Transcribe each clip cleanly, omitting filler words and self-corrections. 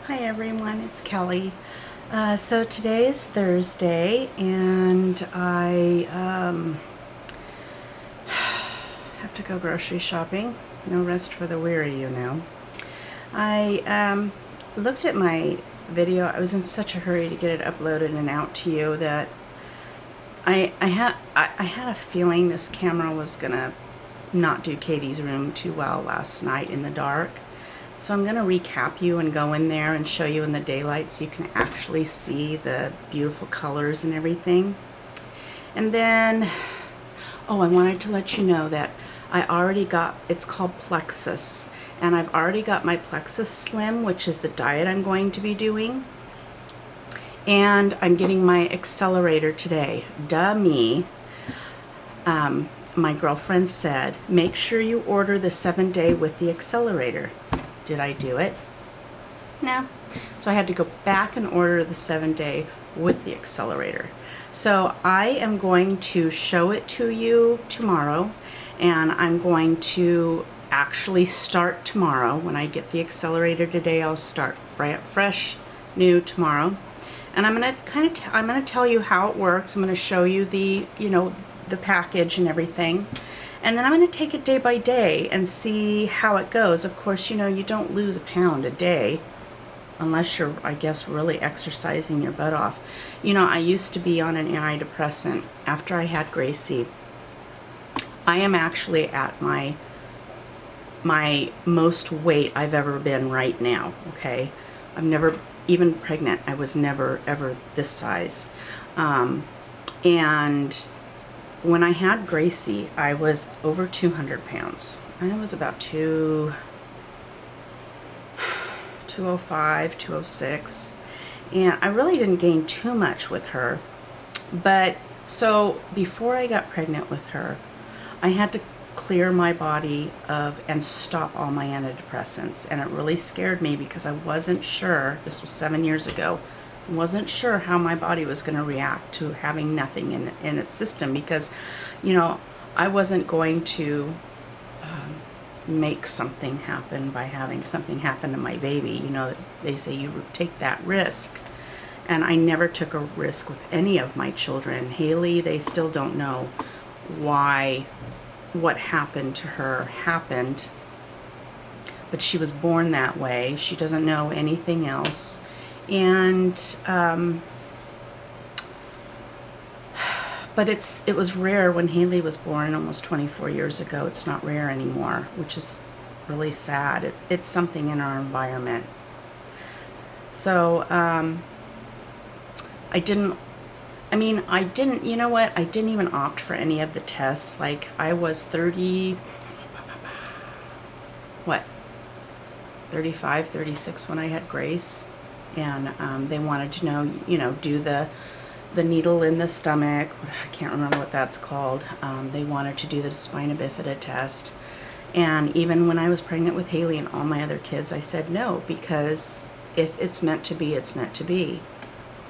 Hi everyone, it's Kelly. So today is Thursday and I have to go grocery shopping. No rest for the weary, you know. I looked at my video. I was in such a hurry to get it uploaded and out to you that I had a feeling this camera was gonna not do Katie's room too well last night in the dark. So I'm going to recap you and go in there and show you in the daylight so you can actually see the beautiful colors and everything. And then, oh, I wanted to let you know that I already got, it's called Plexus, and I've already got my Plexus Slim, which is the diet I'm going to be doing. And I'm getting my accelerator today. Duh me. My girlfriend said, make sure you order the 7-day with the accelerator. Did I do it? No. So I had to go back and order the 7-day with the accelerator. So I am going to show it to you tomorrow, and I'm going to actually start tomorrow. When I get the accelerator today, I'll start fresh, new tomorrow. And I'm going to I'm going to tell you how it works. I'm going to show you the, the package and everything. And then I'm going to take it day by day and see how it goes. Of course, you don't lose a pound a day unless you're, I guess, really exercising your butt off. I used to be on an antidepressant after I had Gracie. I am actually at my most weight I've ever been right now, okay? I've never, even pregnant, I was never, ever this size. And when I had Gracie, I was over 200 pounds. I was about 205, 206. And I really didn't gain too much with her. But so before I got pregnant with her, I had to clear my body of and stop all my antidepressants. And it really scared me because I wasn't sure, this was 7 years ago, wasn't sure how my body was going to react to having nothing in its system, because I wasn't going to make something happen by having something happen to my baby. They say you take that risk, and I never took a risk with any of my children. Haley, they still don't know why what happened to her happened, but she was born that way. She doesn't know anything else. And but it was rare when Haley was born almost 24 years ago. It's not rare anymore, which is really sad. It's something in our environment. So I didn't, you know what? I didn't even opt for any of the tests. Like, I was 35, 36 when I had Grace. And they wanted to know, do the needle in the stomach. I can't remember what that's called. They wanted to do the spina bifida test. And even when I was pregnant with Haley and all my other kids, I said no, because if it's meant to be, it's meant to be.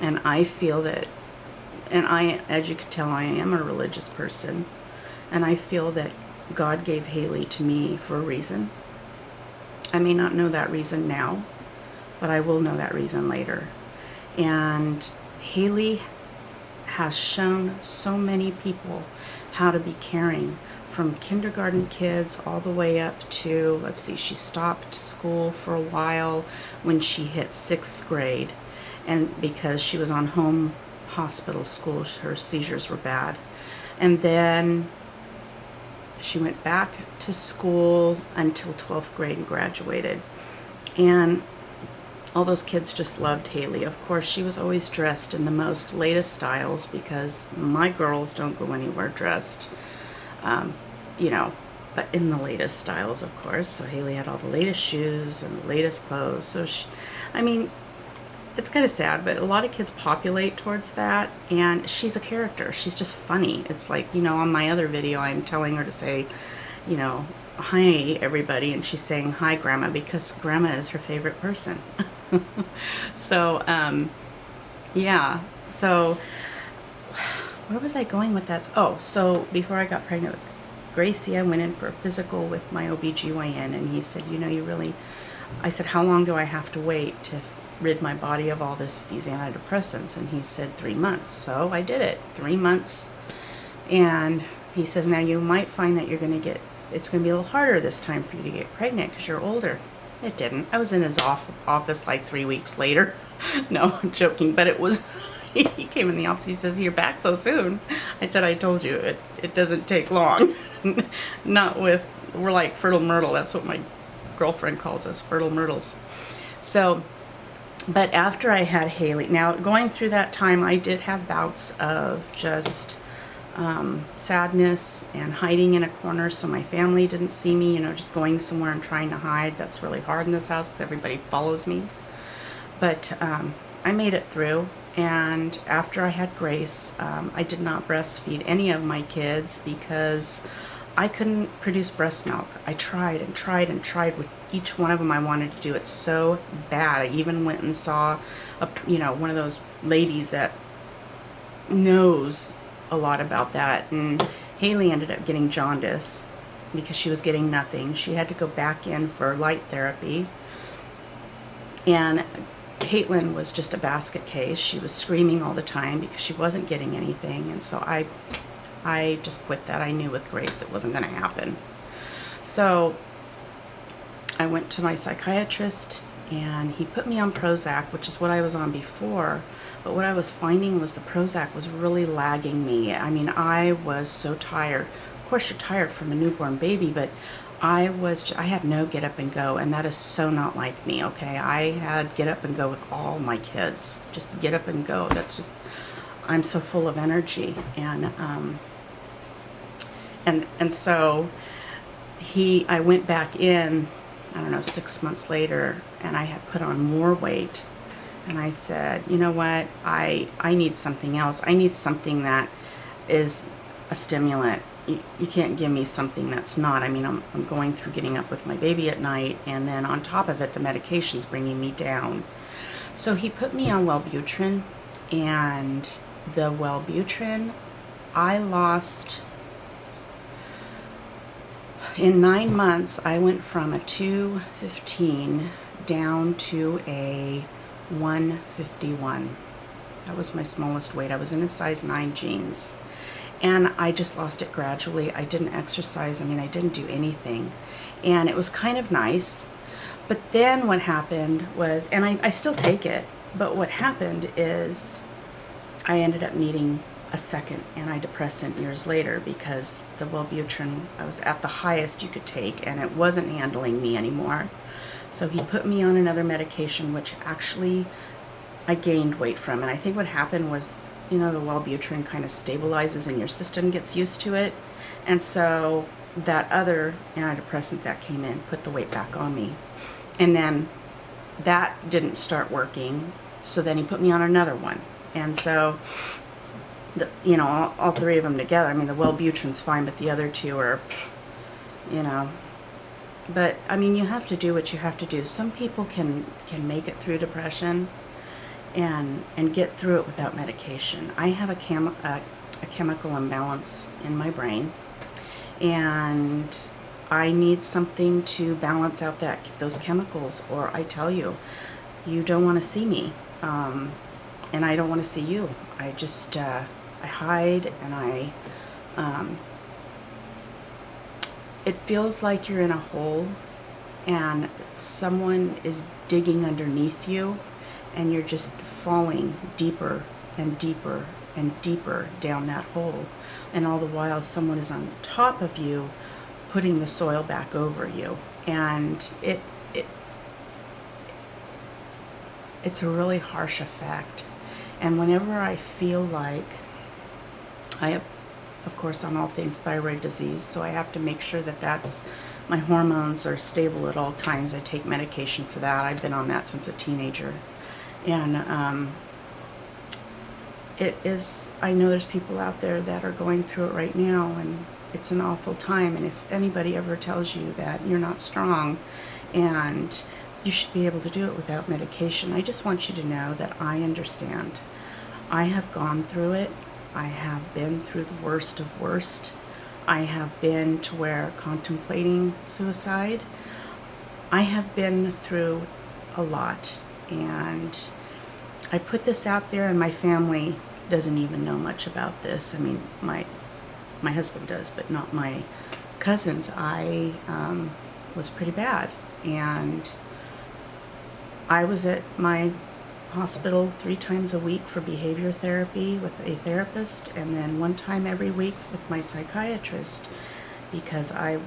And I feel that, and as you can tell, I am a religious person. And I feel that God gave Haley to me for a reason. I may not know that reason now, but I will know that reason later. And Haley has shown so many people how to be caring, from kindergarten kids all the way up to, let's see, she stopped school for a while when she hit 6th grade, and because she was on home hospital school, her seizures were bad. And then she went back to school until 12th grade and graduated. And all those kids just loved Haley. Of course, she was always dressed in the most latest styles, because my girls don't go anywhere dressed, but in the latest styles, of course. So Haley had all the latest shoes and the latest clothes. So it's kind of sad, but a lot of kids populate towards that, and she's a character. She's just funny. It's like, on my other video, I'm telling her to say, hi everybody, and she's saying hi grandma, because grandma is her favorite person. So yeah, so where was I going with that? Oh, so before I got pregnant with Gracie, I went in for a physical with my OBGYN, and he said, I said, how long do I have to wait rid my body of all these antidepressants? And he said 3 months. So I did it, 3 months. And he says, now you might find that it's going to be a little harder this time for you to get pregnant because you're older. It didn't. I was in his office like 3 weeks later. No, I'm joking, but it was, he came in the office, he says, you're back so soon. I said, I told you, it doesn't take long. We're like fertile myrtle. That's what my girlfriend calls us, fertile myrtles. So, but after I had Haley, now going through that time, I did have bouts of just sadness and hiding in a corner so my family didn't see me, just going somewhere and trying to hide. That's really hard in this house because everybody follows me. But I made it through, and after I had Grace, I did not breastfeed any of my kids because I couldn't produce breast milk. I tried and tried and tried with each one of them. I wanted to do it so bad. I even went and saw one of those ladies that knows a lot about that, and Haley ended up getting jaundice because she was getting nothing. She had to go back in for light therapy, and Caitlin was just a basket case. She was screaming all the time because she wasn't getting anything, and so I just quit that. I knew with Grace it wasn't going to happen. So I went to my psychiatrist, and he put me on Prozac, which is what I was on before. But what I was finding was the Prozac was really lagging me. I mean, I was so tired. Of course, you're tired from a newborn baby, but I had no get up and go, and that is so not like me, okay? I had get up and go with all my kids. Just get up and go. That's just, I'm so full of energy. And so I went back in, I don't know, 6 months later, and I had put on more weight. And I said, you know what, I need something else. I need something that is a stimulant. You can't give me something that's not. I mean, I'm going through getting up with my baby at night, and then on top of it, the medication's bringing me down. So he put me on Wellbutrin, and the Wellbutrin, I lost, in 9 months, I went from a 215 down to a 151. That was my smallest weight. I was in a size 9 jeans. And I just lost it gradually. I didn't exercise. I mean, I didn't do anything. And it was kind of nice. But then what happened was, and I still take it, but what happened is I ended up needing a second antidepressant years later because the Wellbutrin, I was at the highest you could take, and it wasn't handling me anymore. So he put me on another medication, which actually I gained weight from. And I think what happened was, the Wellbutrin kind of stabilizes and your system gets used to it. And so that other antidepressant that came in put the weight back on me. And then that didn't start working. So then he put me on another one. And so, all three of them together, I mean, the Wellbutrin's fine, but the other two are, But, I mean, you have to do what you have to do. Some people can make it through depression and get through it without medication. I have a chemical imbalance in my brain, and I need something to balance out those chemicals, or I tell you, you don't want to see me, and I don't want to see you. I just, I hide, and it feels like you're in a hole and someone is digging underneath you, and you're just falling deeper and deeper and deeper down that hole. And all the while someone is on top of you putting the soil back over you. And it's a really harsh effect. And whenever I feel like I have, of course, on all things thyroid disease, so I have to make sure that my hormones are stable at all times. I take medication for that. I've been on that since a teenager. And I know there's people out there that are going through it right now, and it's an awful time. And if anybody ever tells you that you're not strong and you should be able to do it without medication, I just want you to know that I understand. I have gone through it. I have been through the worst of worst. I have been to where contemplating suicide. I have been through a lot, and I put this out there, and my family doesn't even know much about this. I mean, my husband does, but not my cousins. I was pretty bad, and I was at my hospital 3 times a week for behavior therapy with a therapist, and then 1 time every week with my psychiatrist, because I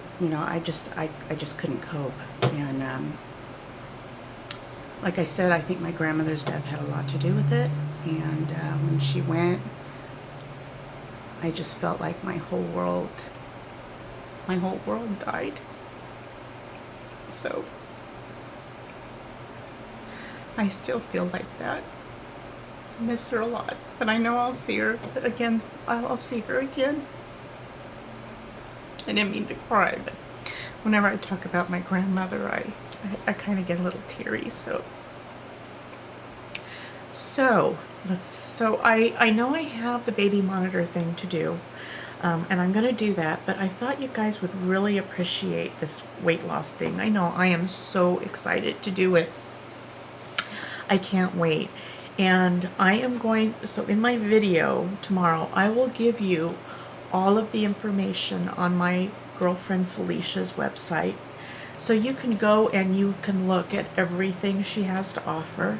just couldn't cope. And like I said, I think my grandmother's death had a lot to do with it. And when she went, I just felt like my whole world died. So I still feel like that. I miss her a lot, but I know I'll see her again. I'll see her again. I didn't mean to cry, but whenever I talk about my grandmother, I kind of get a little teary. So I know I have the baby monitor thing to do, and I'm gonna do that, but I thought you guys would really appreciate this weight loss thing. I know I am so excited to do it. I can't wait. And I am going, so in my video tomorrow, I will give you all of the information on my girlfriend Felicia's website. So you can go and you can look at everything she has to offer.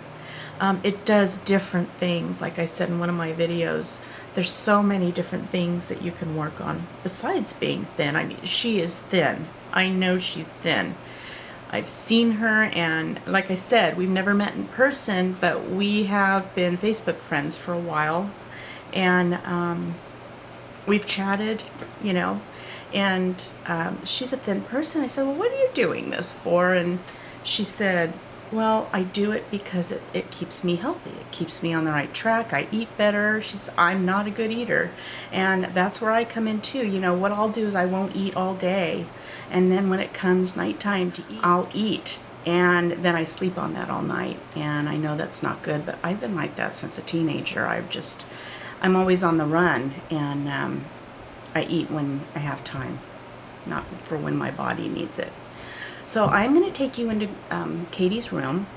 It does different things. Like I said in one of my videos, there's so many different things that you can work on besides being thin. I mean, she is thin. I know she's thin. I've seen her, and like I said, we've never met in person, but we have been Facebook friends for a while, and we've chatted, you know, and she's a thin person. I said, well, what are you doing this for? And she said, well, I do it because it keeps me healthy. It keeps me on the right track. I eat better. I'm not a good eater. And that's where I come in too. You know, what I'll do is I won't eat all day. And then when it comes nighttime to eat, I'll eat. And then I sleep on that all night. And I know that's not good, but I've been like that since a teenager. I'm always on the run. And I eat when I have time, not for when my body needs it. So I'm going to take you into Katie's room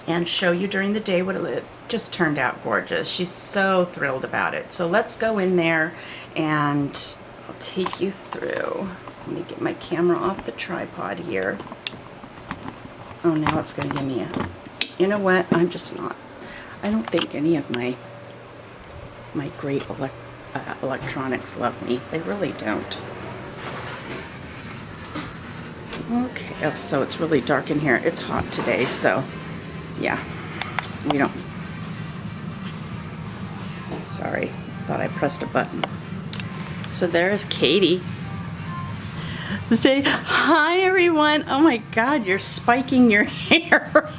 and show you during the day what it just turned out gorgeous. She's so thrilled about it. So let's go in there and I'll take you through. Let me get my camera off the tripod here. Oh, now it's going to give me a... You know what? I'm just not... I don't think any of my great electronics love me. They really don't. Okay, oh, so it's really dark in here. It's hot today, so yeah, we don't. Sorry, thought I pressed a button. So there's Katie. Say hi, everyone. Oh my God, you're spiking your hair.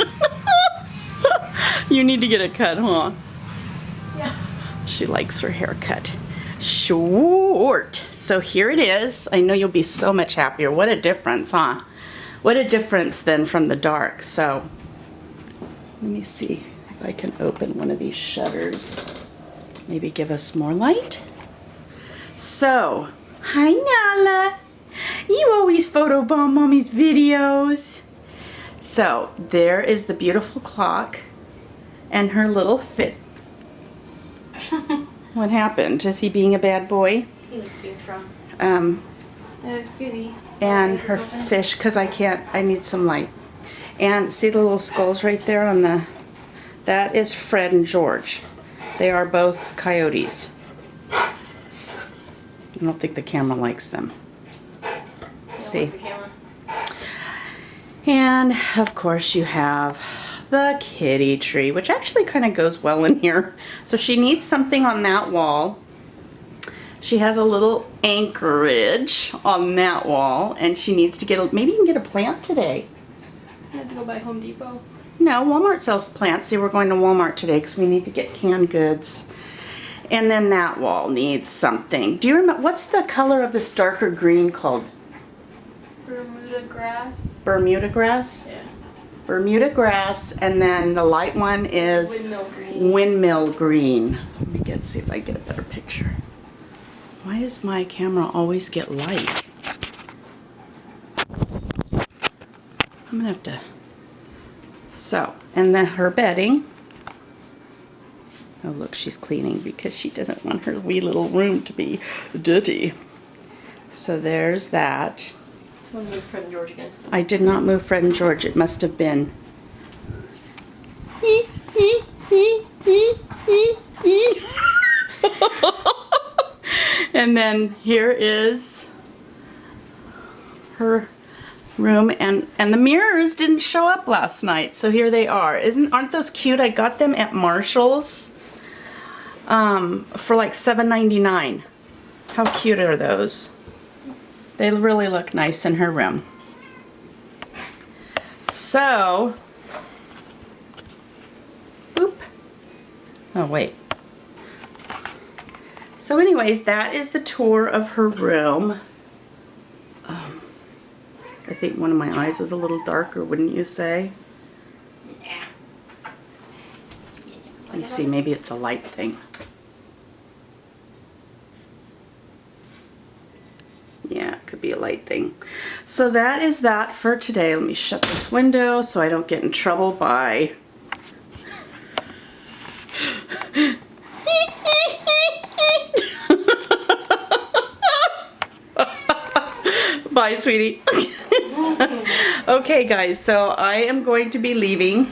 You need to get a cut, huh? Yes. She likes her haircut. Short. So here it is. I know you'll be so much happier. What a difference, huh? What a difference then from the dark. So let me see if I can open one of these shutters. Maybe give us more light. So, hi Nala. You always photobomb Mommy's videos. So there is the beautiful clock and her little fit. What happened? Is he being a bad boy? He looks being strong. Excuse me. And her fish, because I need some light. And see the little skulls right there on the, that is Fred and George. They are both coyotes. I don't think the camera likes them. See? And of course you have the kitty tree, which actually kind of goes well in here. So she needs something on that wall. She has a little anchorage on that wall, and she needs to get maybe you can get a plant today. I had to go by Home Depot. No, Walmart sells plants. See, we're going to Walmart today because we need to get canned goods. And then that wall needs something. Do you remember, what's the color of this darker green called? Bermuda grass. Bermuda grass? Yeah. Bermuda grass, and then the light one is Windmill green. Windmill green. Let me see if I get a better picture. Why does my camera always get light? I'm gonna have to. So And then her bedding. Oh, look, she's cleaning because she doesn't want her wee little room to be dirty. So there's that. Someone moved Fred and George again. I did not move Fred and George. It must have been. And then here is her room, and the mirrors didn't show up last night, so here they are. Aren't those cute? I got them at Marshall's for like $7.99. How cute are those? They really look nice in her room. So, boop. Oh, wait. So anyways, that is the tour of her room. I think one of my eyes is a little darker, wouldn't you say? Yeah. Let me see, maybe it's a light thing. Yeah, it could be a light thing. So that is that for today. Let me shut this window so I don't get in trouble by... Bye, sweetie. Okay, guys, so I am going to be leaving,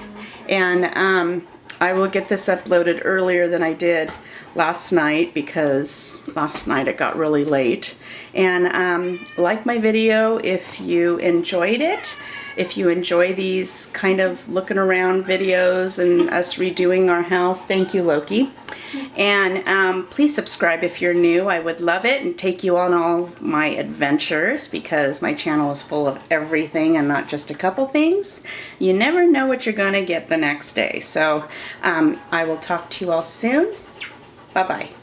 and I will get this uploaded earlier than I did last night because last night it got really late. And like my video if you enjoyed it. If you enjoy these kind of looking around videos and us redoing our house, thank you, Loki. And please subscribe if you're new. I would love it, and take you on all of my adventures because my channel is full of everything and not just a couple things. You never know what you're going to get the next day. So I will talk to you all soon. Bye-bye.